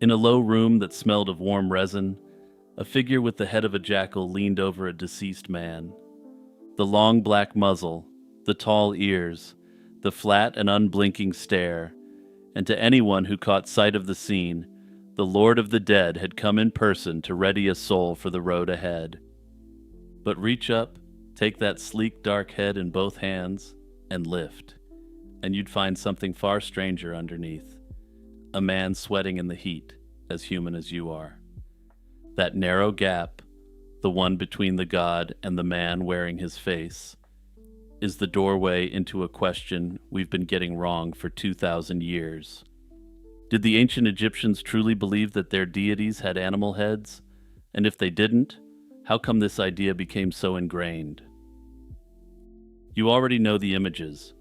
In a low room that smelled of warm resin, a figure with the head of a jackal leaned over a deceased man. The long black muzzle, the tall ears, the flat and unblinking stare, and to anyone who caught sight of the scene, the Lord of the Dead had come in person to ready a soul for the road ahead. But reach up, take that sleek dark head in both hands, and lift, and you'd find something far stranger underneath. A man sweating in the heat, as human as you are. That narrow gap, the one between the god and the man wearing his face, is the doorway into a question we've been getting wrong for 2,000 years. Did the ancient Egyptians truly believe that their deities had animal heads? And if they didn't, how come this idea became so ingrained? You already know the images.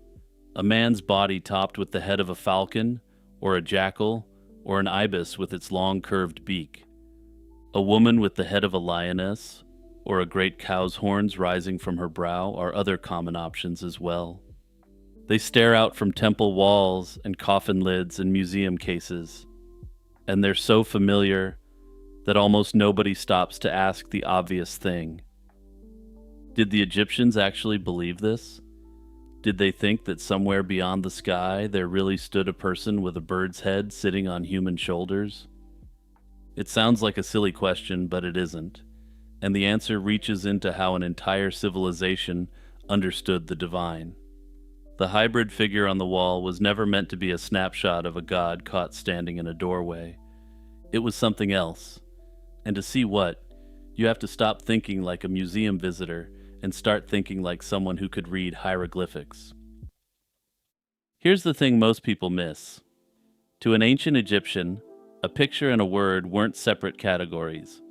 A man's body topped with the head of a falcon, or a jackal, or an ibis with its long curved beak. A woman with the head of a lioness, or a great cow's horns rising from her brow are other common options as well. They stare out from temple walls and coffin lids and museum cases, and they're so familiar that almost nobody stops to ask the obvious thing. Did the Egyptians actually believe this? Did they think that somewhere beyond the sky there really stood a person with a bird's head sitting on human shoulders? It sounds like a silly question, but it isn't. And the answer reaches into how an entire civilization understood the divine. The hybrid figure on the wall was never meant to be a snapshot of a god caught standing in a doorway. It was something else. And to see what, you have to stop thinking like a museum visitor and start thinking like someone who could read hieroglyphics. Here's the thing most people miss. To an ancient Egyptian, a picture and a word weren't separate categories.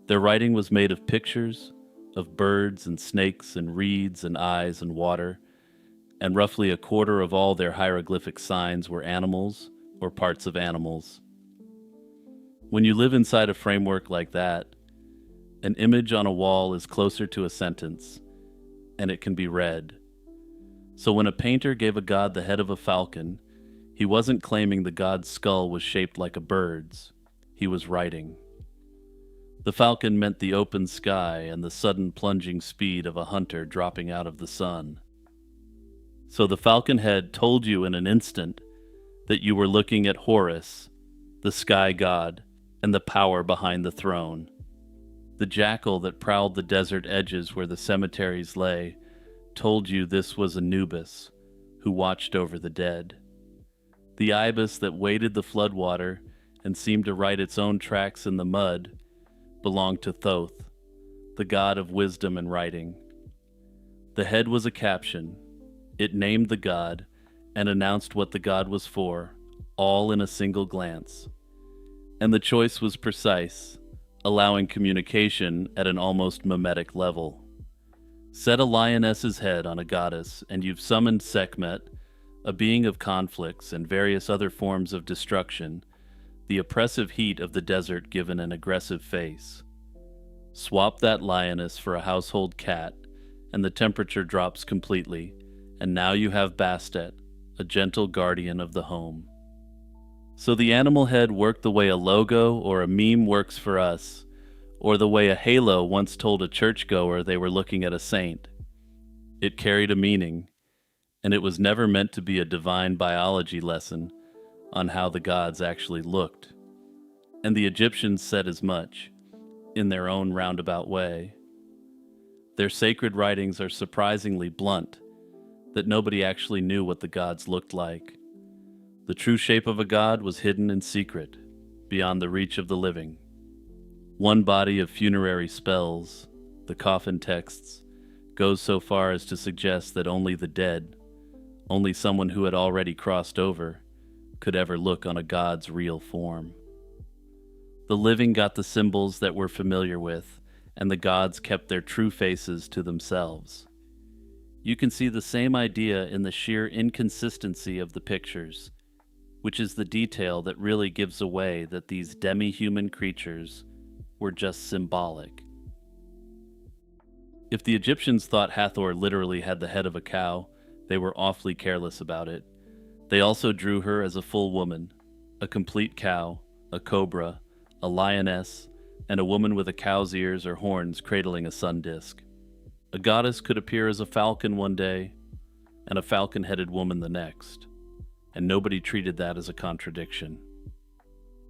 Their writing was made of pictures, of birds and snakes and reeds and eyes and water, and roughly a quarter of all their hieroglyphic signs were animals or parts of animals. When you live inside a framework like that, an image on a wall is closer to a sentence, and it can be read. So when a painter gave a god the head of a falcon, he wasn't claiming the god's skull was shaped like a bird's. He was writing. The falcon meant the open sky and the sudden plunging speed of a hunter dropping out of the sun. So the falcon head told you in an instant that you were looking at Horus, the sky god, and the power behind the throne. The jackal that prowled the desert edges where the cemeteries lay told you this was Anubis, who watched over the dead. The ibis that waded the floodwater and seemed to write its own tracks in the mud belonged to Thoth, the god of wisdom and writing. The head was a caption. It named the god and announced what the god was for, all in a single glance. And the choice was precise, allowing communication at an almost mimetic level. Set a lioness's head on a goddess, and you've summoned Sekhmet, a being of conflicts and various other forms of destruction, the oppressive heat of the desert given an aggressive face. Swap that lioness for a household cat, and the temperature drops completely, and now you have Bastet, a gentle guardian of the home. So the animal head worked the way a logo or a meme works for us, or the way a halo once told a churchgoer they were looking at a saint. It carried a meaning, and it was never meant to be a divine biology lesson on how the gods actually looked. And the Egyptians said as much, in their own roundabout way. Their sacred writings are surprisingly blunt, that nobody actually knew what the gods looked like. The true shape of a god was hidden in secret, beyond the reach of the living. One body of funerary spells, the coffin texts, goes so far as to suggest that only the dead, only someone who had already crossed over, could ever look on a god's real form. The living got the symbols that we're familiar with, and the gods kept their true faces to themselves. You can see the same idea in the sheer inconsistency of the pictures, which is the detail that really gives away that these demi-human creatures were just symbolic. If the Egyptians thought Hathor literally had the head of a cow, they were awfully careless about it. They also drew her as a full woman, a complete cow, a cobra, a lioness, and a woman with a cow's ears or horns cradling a sun disk. A goddess could appear as a falcon one day, and a falcon-headed woman the next, and nobody treated that as a contradiction.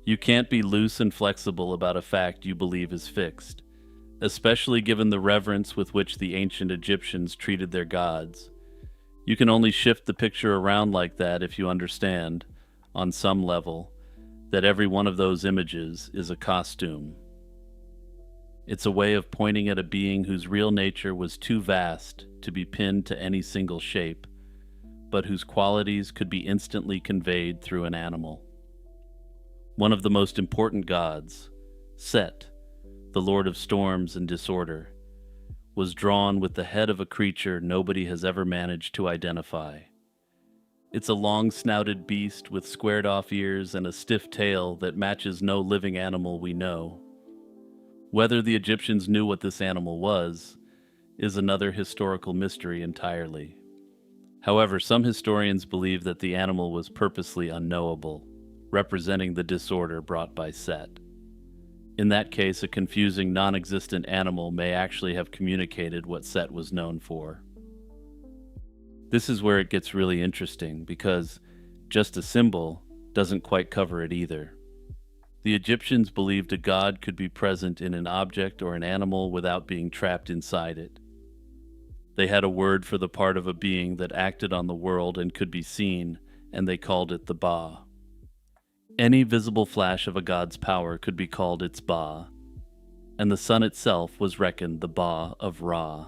You can't be loose and flexible about a fact you believe is fixed, especially given the reverence with which the ancient Egyptians treated their gods. You can only shift the picture around like that if you understand, on some level, that every one of those images is a costume. It's a way of pointing at a being whose real nature was too vast to be pinned to any single shape, but whose qualities could be instantly conveyed through an animal. One of the most important gods, Set, the lord of storms and disorder, was drawn with the head of a creature nobody has ever managed to identify. It's a long-snouted beast with squared-off ears and a stiff tail that matches no living animal we know. Whether the Egyptians knew what this animal was is another historical mystery entirely. However, some historians believe that the animal was purposely unknowable, representing the disorder brought by Set. In that case, a confusing, non-existent animal may actually have communicated what Set was known for. This is where it gets really interesting, because just a symbol doesn't quite cover it either. The Egyptians believed a god could be present in an object or an animal without being trapped inside it. They had a word for the part of a being that acted on the world and could be seen, and they called it the Ba. Any visible flash of a god's power could be called its Ba, and the sun itself was reckoned the Ba of Ra.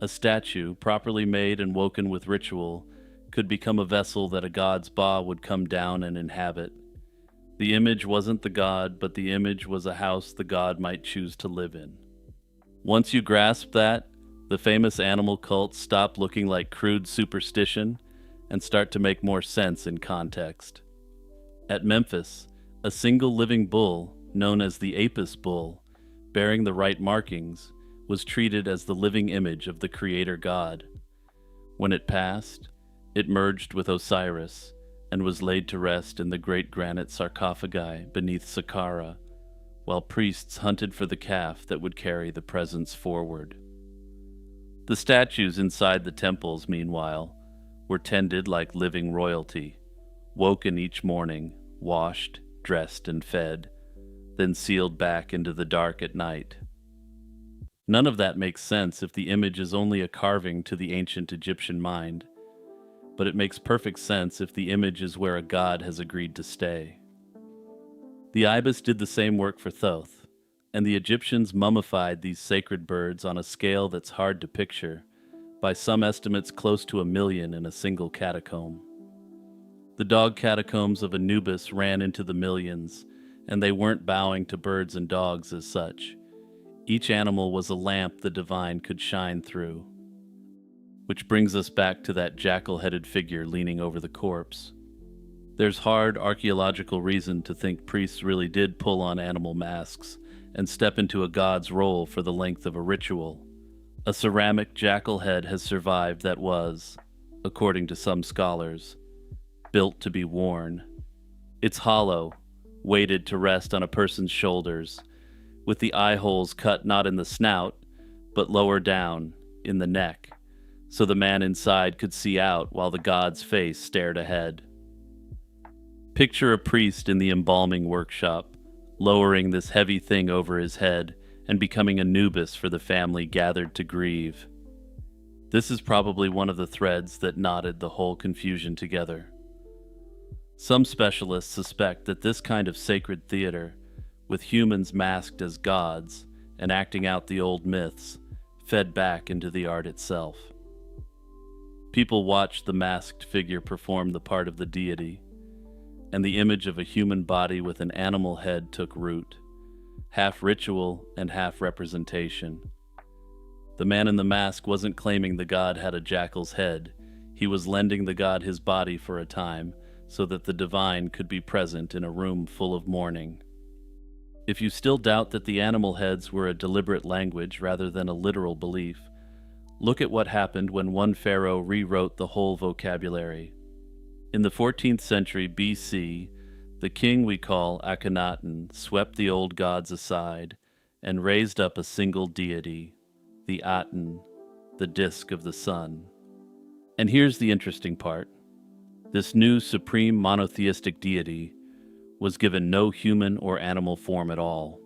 A statue, properly made and woken with ritual, could become a vessel that a god's Ba would come down and inhabit. The image wasn't the god, but the image was a house the god might choose to live in. Once you grasp that, the famous animal cults stop looking like crude superstition and start to make more sense in context. At Memphis, a single living bull, known as the Apis bull, bearing the right markings, was treated as the living image of the creator god. When it passed, it merged with Osiris and was laid to rest in the great granite sarcophagi beneath Saqqara, while priests hunted for the calf that would carry the presence forward. The statues inside the temples, meanwhile, were tended like living royalty, woken each morning, washed, dressed, and fed, then sealed back into the dark at night. None of that makes sense if the image is only a carving to the ancient Egyptian mind, but it makes perfect sense if the image is where a god has agreed to stay. The ibis did the same work for Thoth, and the Egyptians mummified these sacred birds on a scale that's hard to picture, by some estimates close to 1 million in a single catacomb. The dog catacombs of Anubis ran into the millions, and they weren't bowing to birds and dogs as such. Each animal was a lamp the divine could shine through. Which brings us back to that jackal-headed figure leaning over the corpse. There's hard archaeological reason to think priests really did pull on animal masks and step into a god's role for the length of a ritual. A ceramic jackal head has survived that was, according to some scholars, built to be worn. It's hollow, weighted to rest on a person's shoulders, with the eye holes cut not in the snout, but lower down, in the neck, so the man inside could see out while the god's face stared ahead. Picture a priest in the embalming workshop, lowering this heavy thing over his head and becoming Anubis for the family gathered to grieve. This is probably one of the threads that knotted the whole confusion together. Some specialists suspect that this kind of sacred theater, with humans masked as gods and acting out the old myths, fed back into the art itself. People watched the masked figure perform the part of the deity, and the image of a human body with an animal head took root, half ritual and half representation. The man in the mask wasn't claiming the god had a jackal's head. He was lending the god his body for a time so that the divine could be present in a room full of mourning. If you still doubt that the animal heads were a deliberate language rather than a literal belief, look at what happened when one pharaoh rewrote the whole vocabulary. In the 14th century BC, The king we call Akhenaten swept the old gods aside and raised up a single deity, the Aten, the disk of the sun. And here's the interesting part. This new supreme monotheistic deity was given no human or animal form at all.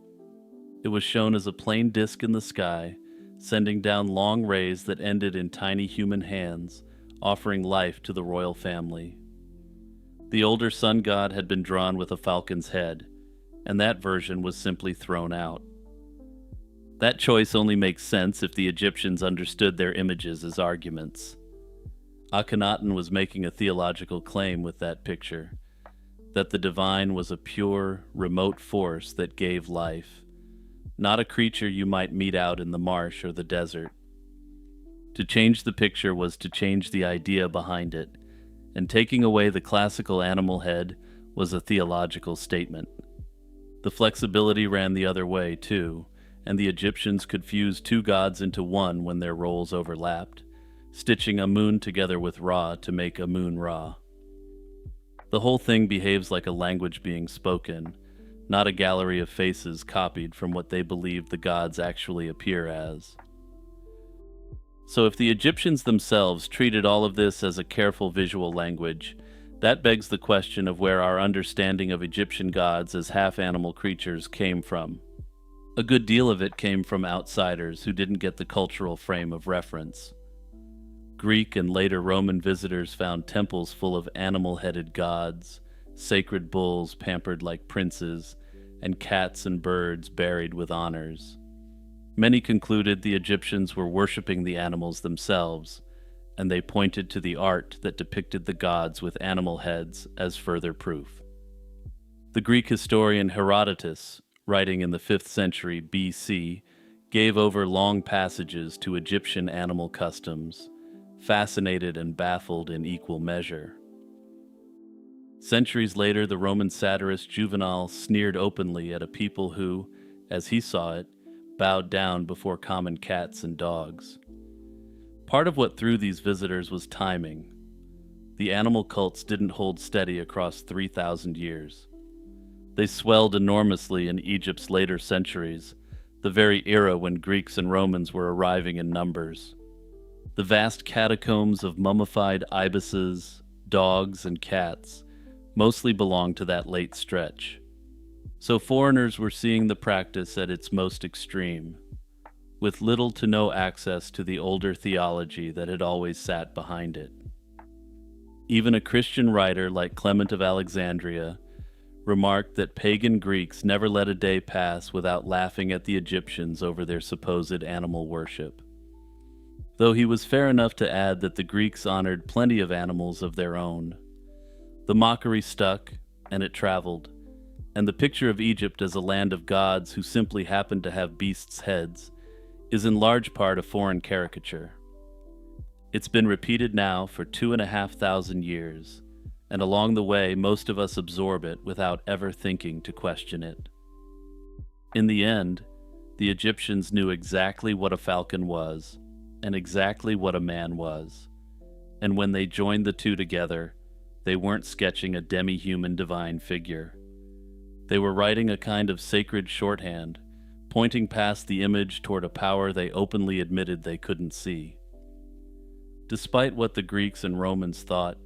It was shown as a plain disk in the sky, sending down long rays that ended in tiny human hands, offering life to the royal family. The older sun god had been drawn with a falcon's head, and that version was simply thrown out. That choice only makes sense if the Egyptians understood their images as arguments. Akhenaten was making a theological claim with that picture, that the divine was a pure, remote force that gave life, not a creature you might meet out in the marsh or the desert. To change the picture was to change the idea behind it, and taking away the classical animal head was a theological statement. The flexibility ran the other way, too, and the Egyptians could fuse two gods into one when their roles overlapped, stitching Amun together with Ra to make Amun-Ra. The whole thing behaves like a language being spoken, not a gallery of faces copied from what they believed the gods actually appear as. So if the Egyptians themselves treated all of this as a careful visual language, that begs the question of where our understanding of Egyptian gods as half-animal creatures came from. A good deal of it came from outsiders who didn't get the cultural frame of reference. Greek and later Roman visitors found temples full of animal-headed gods, sacred bulls pampered like princes, and cats and birds buried with honors. Many concluded the Egyptians were worshipping the animals themselves, and they pointed to the art that depicted the gods with animal heads as further proof. The Greek historian Herodotus, writing in the 5th century BC, gave over long passages to Egyptian animal customs, fascinated and baffled in equal measure. Centuries later, the Roman satirist Juvenal sneered openly at a people who, as he saw it, bowed down before common cats and dogs. Part of what threw these visitors was timing. The animal cults didn't hold steady across 3,000 years. They swelled enormously in Egypt's later centuries, the very era when Greeks and Romans were arriving in numbers. The vast catacombs of mummified ibises, dogs, and cats mostly belonged to that late stretch. So foreigners were seeing the practice at its most extreme, with little to no access to the older theology that had always sat behind it. Even a Christian writer like Clement of Alexandria remarked that pagan Greeks never let a day pass without laughing at the Egyptians over their supposed animal worship. Though he was fair enough to add that the Greeks honored plenty of animals of their own. The mockery stuck, and it traveled, and the picture of Egypt as a land of gods who simply happened to have beasts' heads is in large part a foreign caricature. It's been repeated now for 2,500 years, and along the way most of us absorb it without ever thinking to question it. In the end, the Egyptians knew exactly what a falcon was, and exactly what a man was, and when they joined the two together, they weren't sketching a demi-human divine figure. They were writing a kind of sacred shorthand, pointing past the image toward a power they openly admitted they couldn't see. Despite what the Greeks and Romans thought,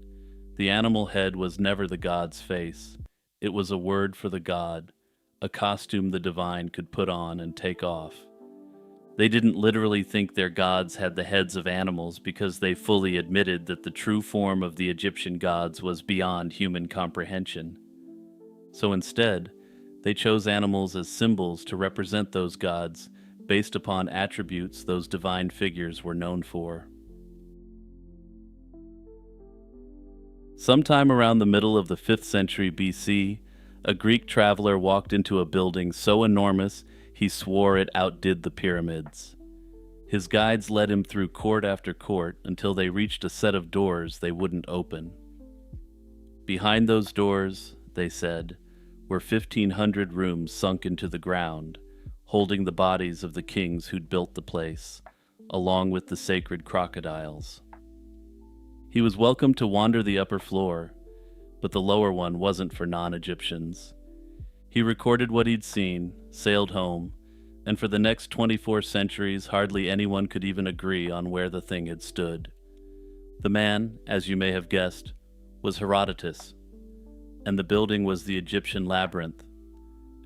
the animal head was never the god's face. It was a word for the god, a costume the divine could put on and take off. They didn't literally think their gods had the heads of animals because they fully admitted that the true form of the Egyptian gods was beyond human comprehension. So instead, they chose animals as symbols to represent those gods based upon attributes those divine figures were known for. Sometime around the middle of the 5th century BC, a Greek traveler walked into a building so enormous he swore it outdid the pyramids. His guides led him through court after court until they reached a set of doors they wouldn't open. Behind those doors, they said, were 1,500 rooms sunk into the ground, holding the bodies of the kings who'd built the place, along with the sacred crocodiles. He was welcome to wander the upper floor, but the lower one wasn't for non-Egyptians. He recorded what he'd seen, sailed home, and for the next 24 centuries hardly anyone could even agree on where the thing had stood. The man, as you may have guessed, was Herodotus, and the building was the Egyptian labyrinth,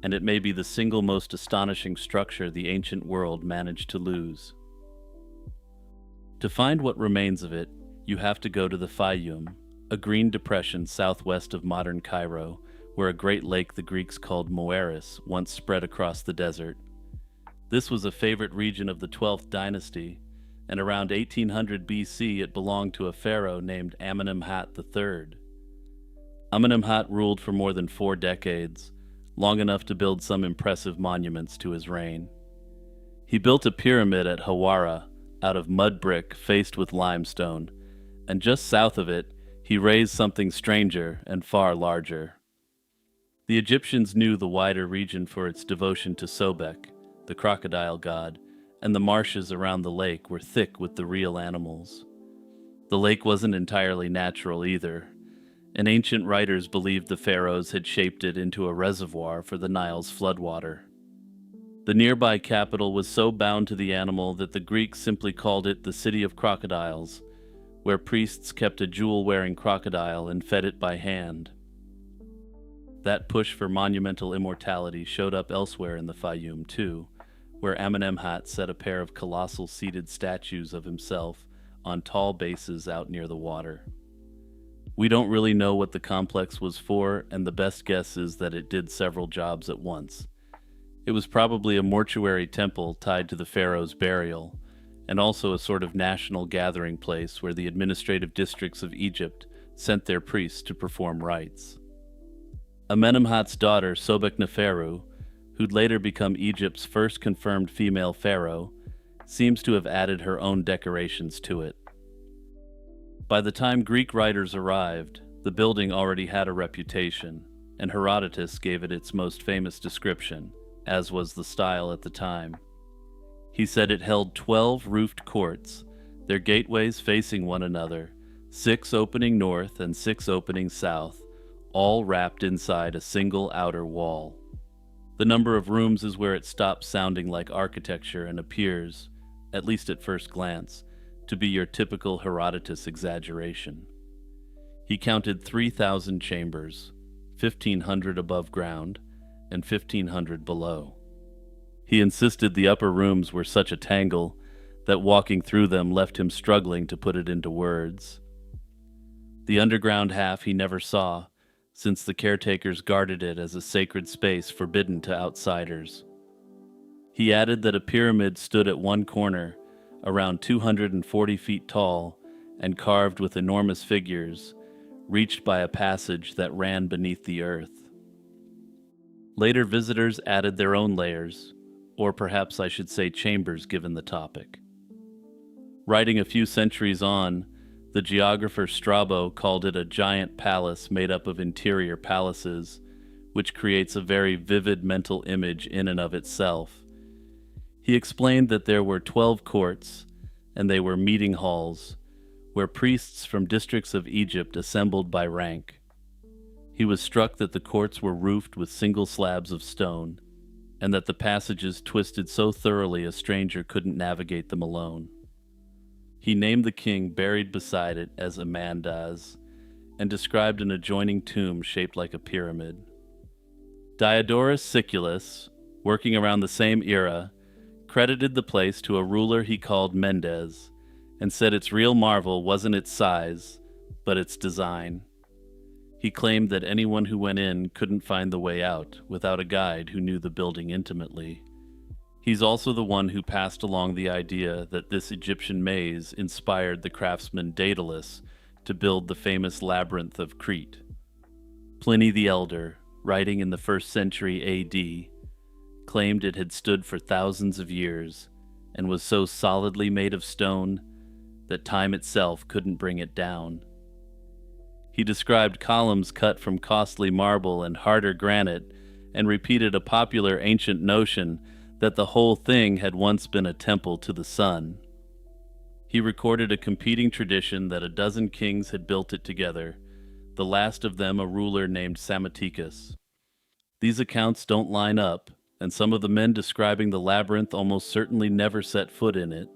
and it may be the single most astonishing structure the ancient world managed to lose. To find what remains of it, you have to go to the Fayum, a green depression southwest of modern Cairo, where a great lake the Greeks called Moeris once spread across the desert. This was a favorite region of the 12th dynasty, and around 1800 BC it belonged to a pharaoh named Amenemhat III. Amenemhat ruled for more than 4 decades, long enough to build some impressive monuments to his reign. He built a pyramid at Hawara out of mud brick faced with limestone, and just south of it, he raised something stranger and far larger. The Egyptians knew the wider region for its devotion to Sobek, the crocodile god, and the marshes around the lake were thick with the real animals. The lake wasn't entirely natural either, and ancient writers believed the pharaohs had shaped it into a reservoir for the Nile's floodwater. The nearby capital was so bound to the animal that the Greeks simply called it the City of Crocodiles, where priests kept a jewel-wearing crocodile and fed it by hand. That push for monumental immortality showed up elsewhere in the Fayum too, where Amenemhat set a pair of colossal seated statues of himself on tall bases out near the water. We don't really know what the complex was for, and the best guess is that it did several jobs at once. It was probably a mortuary temple tied to the pharaoh's burial, and also a sort of national gathering place where the administrative districts of Egypt sent their priests to perform rites. Amenemhat's daughter, Sobekneferu, who'd later become Egypt's first confirmed female pharaoh, seems to have added her own decorations to it. By the time Greek writers arrived, the building already had a reputation, and Herodotus gave it its most famous description, as was the style at the time. He said it held 12 roofed courts, their gateways facing one another, 6 opening north and 6 opening south, all wrapped inside a single outer wall. The number of rooms is where it stops sounding like architecture and appears, at least at first glance, to be your typical Herodotus exaggeration. He counted 3,000 chambers, 1,500 above ground, and 1,500 below. He insisted the upper rooms were such a tangle that walking through them left him struggling to put it into words. The underground half he never saw, since the caretakers guarded it as a sacred space forbidden to outsiders. He added that a pyramid stood at one corner, around 240 feet tall and carved with enormous figures, reached by a passage that ran beneath the earth. Later visitors added their own layers, or perhaps I should say chambers given the topic. Writing a few centuries on, the geographer Strabo called it a giant palace made up of interior palaces, which creates a very vivid mental image in and of itself. He explained that there were 12 courts, and they were meeting halls, where priests from districts of Egypt assembled by rank. He was struck that the courts were roofed with single slabs of stone, and that the passages twisted so thoroughly a stranger couldn't navigate them alone. He named the king buried beside it as Amandaz, and described an adjoining tomb shaped like a pyramid. Diodorus Siculus, working around the same era, credited the place to a ruler he called Mendes, and said its real marvel wasn't its size, but its design. He claimed that anyone who went in couldn't find the way out without a guide who knew the building intimately. He's also the one who passed along the idea that this Egyptian maze inspired the craftsman Daedalus to build the famous labyrinth of Crete. Pliny the Elder, writing in the 1st century AD, claimed it had stood for thousands of years and was so solidly made of stone that time itself couldn't bring it down. He described columns cut from costly marble and harder granite, and repeated a popular ancient notion that the whole thing had once been a temple to the sun. He recorded a competing tradition that a dozen kings had built it together, the last of them a ruler named Psammeticus. These accounts don't line up, and some of the men describing the labyrinth almost certainly never set foot in it,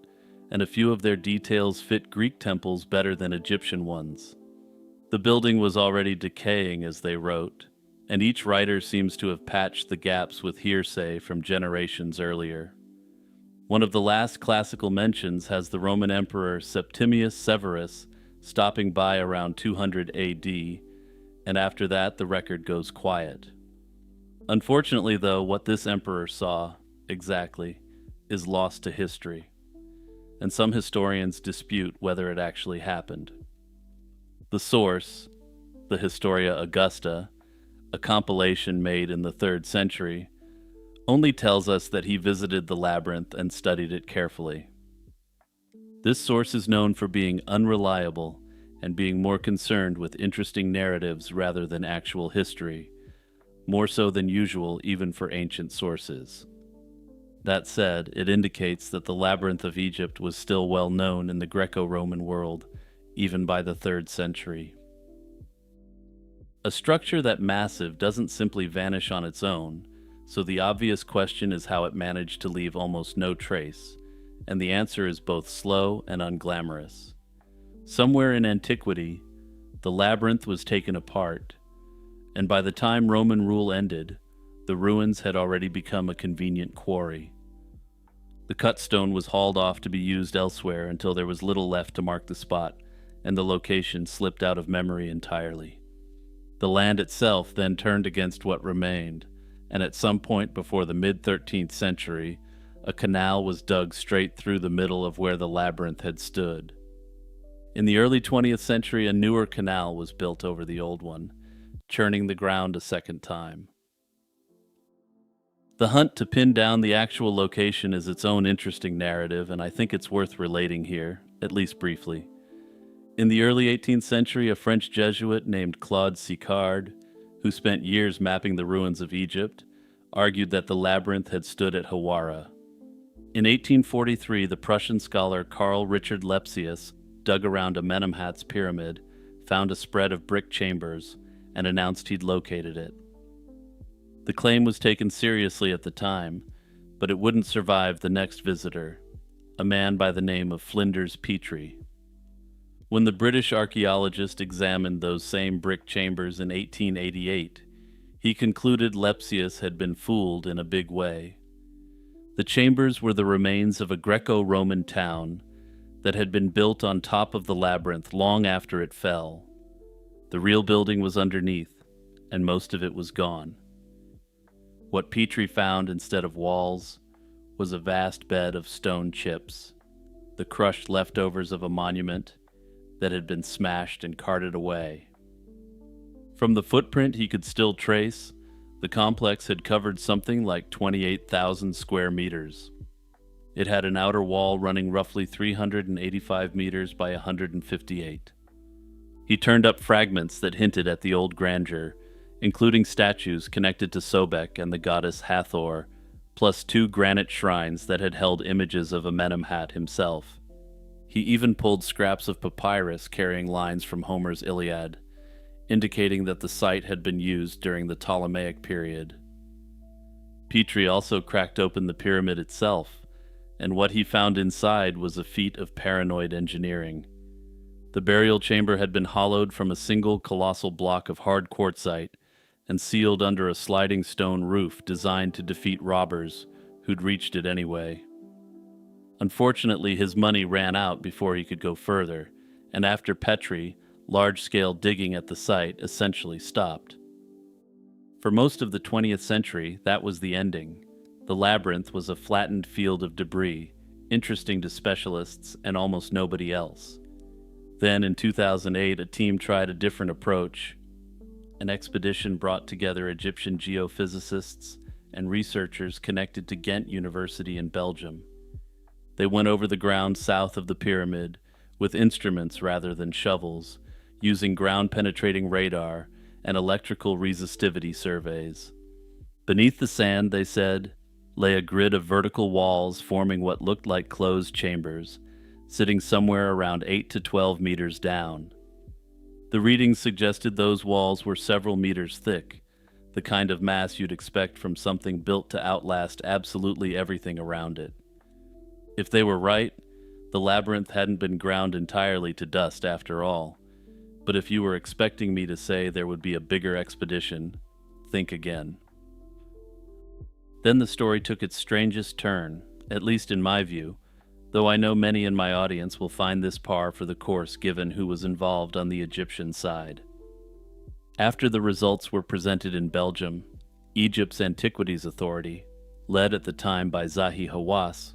and a few of their details fit Greek temples better than Egyptian ones. The building was already decaying, as they wrote, and each writer seems to have patched the gaps with hearsay from generations earlier. One of the last classical mentions has the Roman Emperor Septimius Severus stopping by around 200 AD, and after that the record goes quiet. Unfortunately, though, what this emperor saw, exactly, is lost to history, and some historians dispute whether it actually happened. The source, the Historia Augusta, a compilation made in the 3rd century, only tells us that he visited the labyrinth and studied it carefully. This source is known for being unreliable and being more concerned with interesting narratives rather than actual history, more so than usual even for ancient sources. That said, it indicates that the Labyrinth of Egypt was still well known in the Greco-Roman world, even by the 3rd century. A structure that massive doesn't simply vanish on its own, so the obvious question is how it managed to leave almost no trace, and the answer is both slow and unglamorous. Somewhere in antiquity, the labyrinth was taken apart, and by the time Roman rule ended, the ruins had already become a convenient quarry. The cut stone was hauled off to be used elsewhere until there was little left to mark the spot, and the location slipped out of memory entirely. The land itself then turned against what remained, and at some point before the mid-13th century, a canal was dug straight through the middle of where the labyrinth had stood. In the early 20th century, a newer canal was built over the old one, churning the ground a second time. The hunt to pin down the actual location is its own interesting narrative, and I think it's worth relating here, at least briefly. In the early 18th century, a French Jesuit named Claude Sicard, who spent years mapping the ruins of Egypt, argued that the labyrinth had stood at Hawara. In 1843, the Prussian scholar Carl Richard Lepsius dug around Amenemhat's pyramid, found a spread of brick chambers, and announced he'd located it. The claim was taken seriously at the time, but it wouldn't survive the next visitor, a man by the name of Flinders Petrie. When the British archaeologist examined those same brick chambers in 1888, he concluded Lepsius had been fooled in a big way. The chambers were the remains of a Greco-Roman town that had been built on top of the labyrinth long after it fell. The real building was underneath, and most of it was gone. What Petrie found instead of walls was a vast bed of stone chips, the crushed leftovers of a monument that had been smashed and carted away. From the footprint he could still trace, the complex had covered something like 28,000 square meters. It had an outer wall running roughly 385 meters by 158. He turned up fragments that hinted at the old grandeur, including statues connected to Sobek and the goddess Hathor, plus 2 granite shrines that had held images of Amenemhat himself. He even pulled scraps of papyrus carrying lines from Homer's Iliad, indicating that the site had been used during the Ptolemaic period. Petrie also cracked open the pyramid itself, and what he found inside was a feat of paranoid engineering. The burial chamber had been hollowed from a single colossal block of hard quartzite and sealed under a sliding stone roof designed to defeat robbers who'd reached it anyway. Unfortunately, his money ran out before he could go further, and after Petrie, large-scale digging at the site essentially stopped. For most of the 20th century, that was the ending. The labyrinth was a flattened field of debris, interesting to specialists and almost nobody else. Then, in 2008, a team tried a different approach. An expedition brought together Egyptian geophysicists and researchers connected to Ghent University in Belgium. They went over the ground south of the pyramid with instruments rather than shovels, using ground-penetrating radar and electrical resistivity surveys. Beneath the sand, they said, lay a grid of vertical walls forming what looked like closed chambers, sitting somewhere around 8 to 12 meters down. The readings suggested those walls were several meters thick, the kind of mass you'd expect from something built to outlast absolutely everything around it. If they were right, the labyrinth hadn't been ground entirely to dust after all. But if you were expecting me to say there would be a bigger expedition, think again. Then the story took its strangest turn, at least in my view, though I know many in my audience will find this par for the course given who was involved on the Egyptian side. After the results were presented in Belgium, Egypt's Antiquities Authority, led at the time by Zahi Hawass,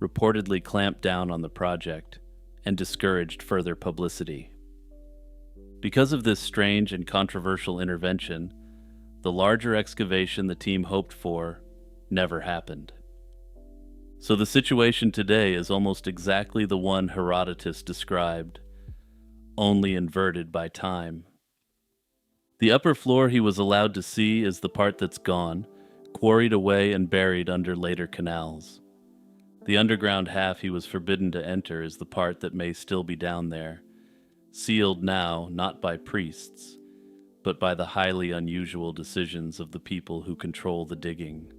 reportedly clamped down on the project and discouraged further publicity. Because of this strange and controversial intervention, the larger excavation the team hoped for never happened. So the situation today is almost exactly the one Herodotus described, only inverted by time. The upper floor he was allowed to see is the part that's gone, quarried away and buried under later canals. The underground half he was forbidden to enter is the part that may still be down there, sealed now not by priests, but by the highly unusual decisions of the people who control the digging.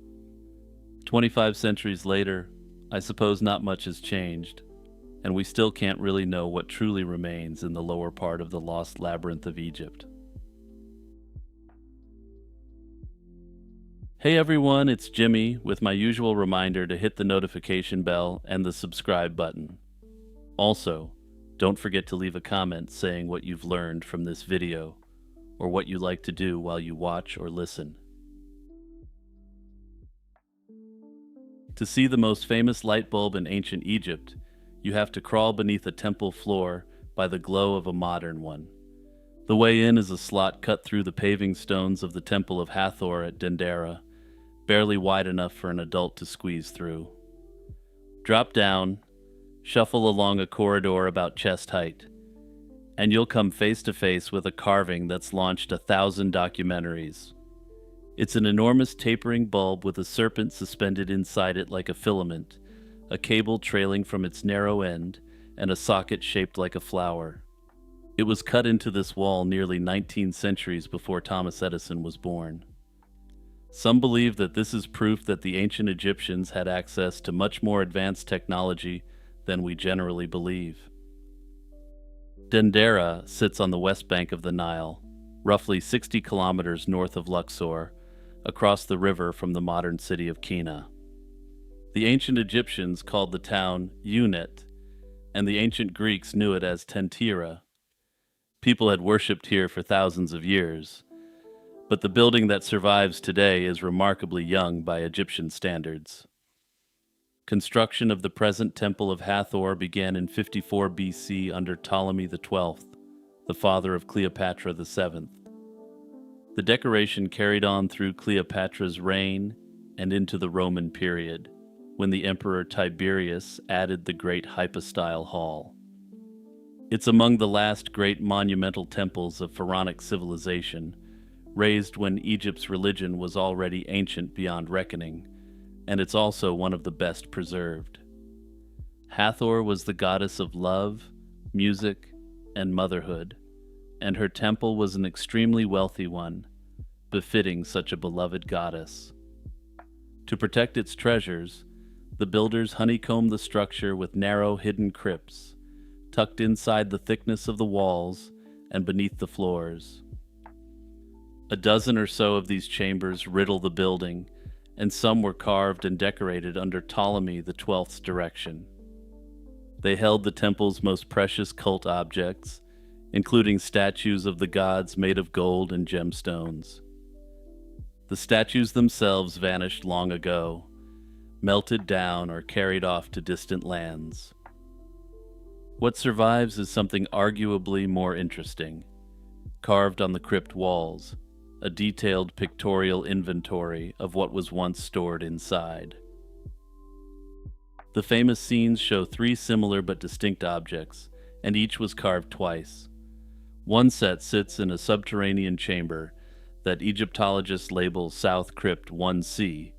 25 centuries later, I suppose not much has changed, and we still can't really know what truly remains in the lower part of the lost labyrinth of Egypt. Hey everyone, it's Jimmy with my usual reminder to hit the notification bell and the subscribe button. Also, don't forget to leave a comment saying what you've learned from this video or what you like to do while you watch or listen. To see the most famous light bulb in ancient Egypt, you have to crawl beneath a temple floor by the glow of a modern one. The way in is a slot cut through the paving stones of the Temple of Hathor at Dendera, barely wide enough for an adult to squeeze through. Drop down, shuffle along a corridor about chest height, and you'll come face to face with a carving that's launched 1,000 documentaries. It's an enormous tapering bulb with a serpent suspended inside it like a filament, a cable trailing from its narrow end, and a socket shaped like a flower. It was cut into this wall nearly 19 centuries before Thomas Edison was born. Some believe that this is proof that the ancient Egyptians had access to much more advanced technology than we generally believe. Dendera sits on the west bank of the Nile, roughly 60 kilometers north of Luxor, across the river from the modern city of Kina. The ancient Egyptians called the town Unet, and the ancient Greeks knew it as Tentira. People had worshipped here for thousands of years, but the building that survives today is remarkably young by Egyptian standards. Construction of the present Temple of Hathor began in 54 BC under Ptolemy XII, the father of Cleopatra VII. The decoration carried on through Cleopatra's reign and into the Roman period, when the Emperor Tiberius added the Great Hypostyle Hall. It's among the last great monumental temples of pharaonic civilization, raised when Egypt's religion was already ancient beyond reckoning, and it's also one of the best preserved. Hathor was the goddess of love, music, and motherhood, and her temple was an extremely wealthy one, befitting such a beloved goddess. To protect its treasures, the builders honeycombed the structure with narrow hidden crypts, tucked inside the thickness of the walls and beneath the floors. A dozen or so of these chambers riddle the building, and some were carved and decorated under Ptolemy XII's direction. They held the temple's most precious cult objects, including statues of the gods made of gold and gemstones. The statues themselves vanished long ago, melted down or carried off to distant lands. What survives is something arguably more interesting. Carved on the crypt walls, a detailed pictorial inventory of what was once stored inside. The famous scenes show 3 similar but distinct objects, and each was carved twice. One set sits in a subterranean chamber that Egyptologists label South Crypt 1C,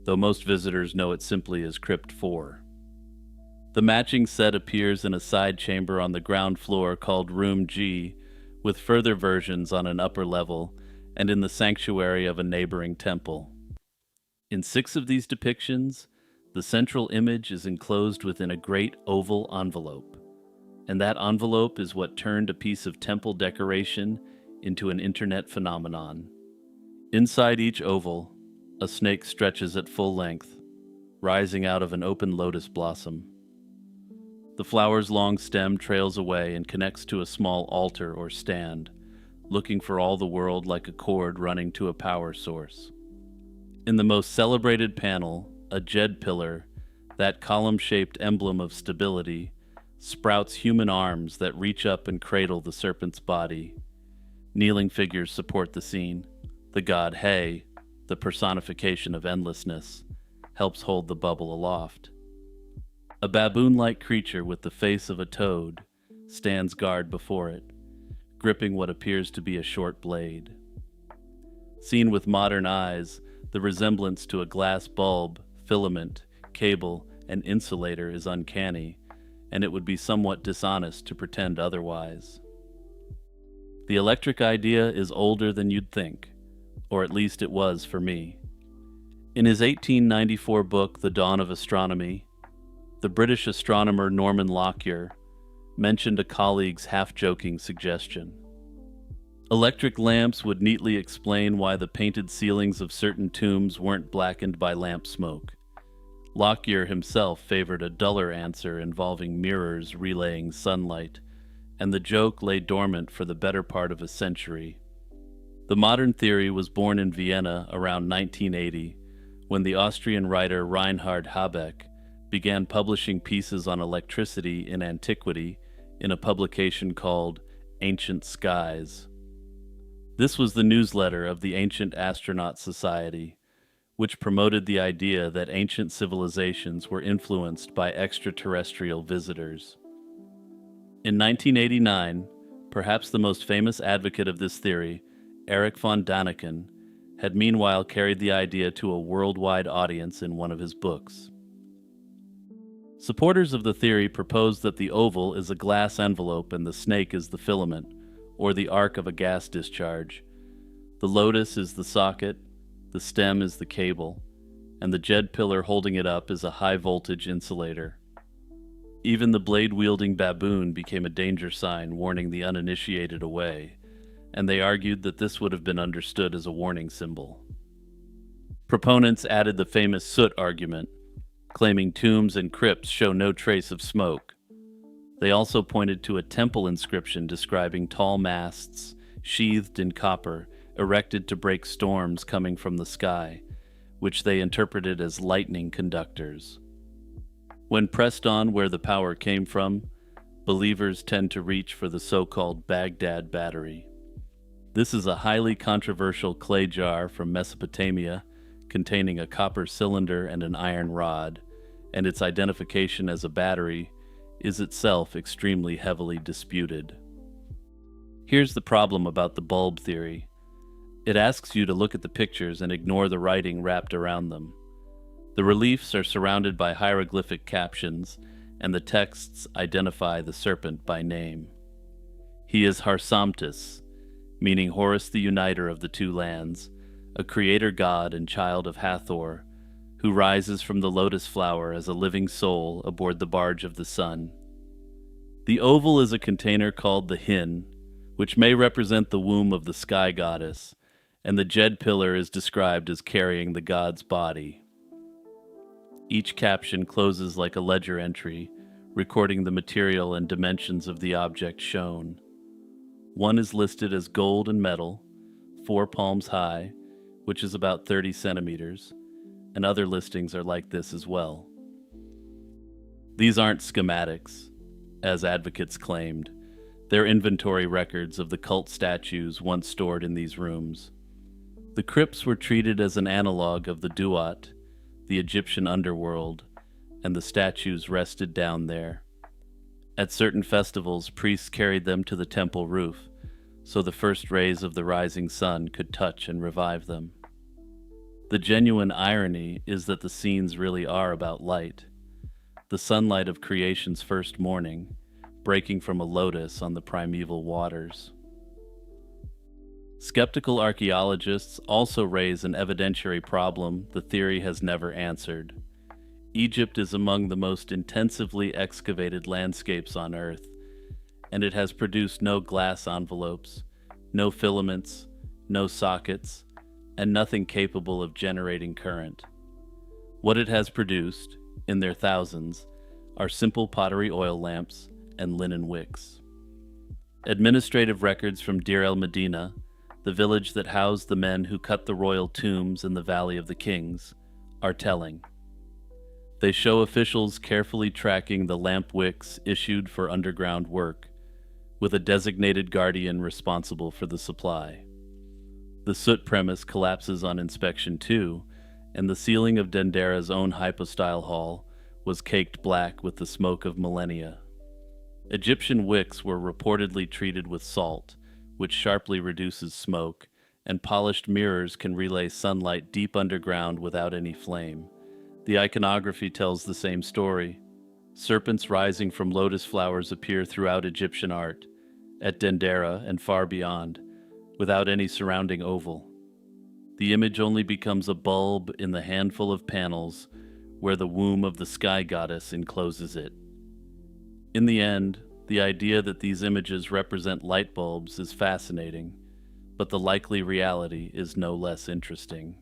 though most visitors know it simply as Crypt 4. The matching set appears in a side chamber on the ground floor called Room G, with further versions on an upper level and in the sanctuary of a neighboring temple. In 6 of these depictions, the central image is enclosed within a great oval envelope, and that envelope is what turned a piece of temple decoration into an internet phenomenon. Inside each oval, a snake stretches at full length, rising out of an open lotus blossom. The flower's long stem trails away and connects to a small altar or stand, looking for all the world like a cord running to a power source. In the most celebrated panel, a Jed pillar, that column-shaped emblem of stability, sprouts human arms that reach up and cradle the serpent's body. Kneeling figures support the scene. The god He, the personification of endlessness, helps hold the bubble aloft. A baboon-like creature with the face of a toad stands guard before it, gripping what appears to be a short blade. Seen with modern eyes, the resemblance to a glass bulb, filament, cable, and insulator is uncanny, and it would be somewhat dishonest to pretend otherwise. The electric idea is older than you'd think, or at least it was for me. In his 1894 book, The Dawn of Astronomy, the British astronomer Norman Lockyer mentioned a colleague's half-joking suggestion. Electric lamps would neatly explain why the painted ceilings of certain tombs weren't blackened by lamp smoke. Lockyer himself favored a duller answer involving mirrors relaying sunlight, and the joke lay dormant for the better part of a century. The modern theory was born in Vienna around 1980, when the Austrian writer Reinhard Habeck began publishing pieces on electricity in antiquity in a publication called Ancient Skies. This was the newsletter of the Ancient Astronaut Society, which promoted the idea that ancient civilizations were influenced by extraterrestrial visitors. In 1989, perhaps the most famous advocate of this theory, Erich von Däniken, had meanwhile carried the idea to a worldwide audience in one of his books. Supporters of the theory propose that the oval is a glass envelope and the snake is the filament, or the arc of a gas discharge. The lotus is the socket, the stem is the cable, and the Jed pillar holding it up is a high-voltage insulator. Even the blade-wielding baboon became a danger sign warning the uninitiated away, and they argued that this would have been understood as a warning symbol. Proponents added the famous soot argument, claiming tombs and crypts show no trace of smoke. They also pointed to a temple inscription describing tall masts, sheathed in copper, erected to break storms coming from the sky, which they interpreted as lightning conductors. When pressed on where the power came from, believers tend to reach for the so-called Baghdad Battery. This is a highly controversial clay jar from Mesopotamia containing a copper cylinder and an iron rod, and its identification as a battery is itself extremely heavily disputed. Here's the problem about the bulb theory. It asks you to look at the pictures and ignore the writing wrapped around them. The reliefs are surrounded by hieroglyphic captions, and the texts identify the serpent by name. He is Harsamtis, meaning Horus the Uniter of the Two Lands, a creator god and child of Hathor, who rises from the lotus flower as a living soul aboard the barge of the sun. The oval is a container called the Hin, which may represent the womb of the sky goddess, and the Jed pillar is described as carrying the god's body. Each caption closes like a ledger entry, recording the material and dimensions of the object shown. One is listed as gold and metal, 4 palms high, which is about 30 centimeters, and other listings are like this as well. These aren't schematics, as advocates claimed. They're inventory records of the cult statues once stored in these rooms. The crypts were treated as an analog of the Duat, the Egyptian underworld, and the statues rested down there. At certain festivals, priests carried them to the temple roof, so the first rays of the rising sun could touch and revive them. The genuine irony is that the scenes really are about light. The sunlight of creation's first morning, breaking from a lotus on the primeval waters. Skeptical archaeologists also raise an evidentiary problem the theory has never answered. Egypt is among the most intensively excavated landscapes on Earth, and it has produced no glass envelopes, no filaments, no sockets, and nothing capable of generating current. What it has produced, in their thousands, are simple pottery oil lamps and linen wicks. Administrative records from Deir el-Medina, the village that housed the men who cut the royal tombs in the Valley of the Kings, are telling. They show officials carefully tracking the lamp wicks issued for underground work, with a designated guardian responsible for the supply. The soot premise collapses on inspection too, and the ceiling of Dendera's own hypostyle hall was caked black with the smoke of millennia. Egyptian wicks were reportedly treated with salt, which sharply reduces smoke, and polished mirrors can relay sunlight deep underground without any flame. The iconography tells the same story. Serpents rising from lotus flowers appear throughout Egyptian art, at Dendera and far beyond, without any surrounding oval. The image only becomes a bulb in the handful of panels where the womb of the sky goddess encloses it. In the end, the idea that these images represent light bulbs is fascinating, but the likely reality is no less interesting.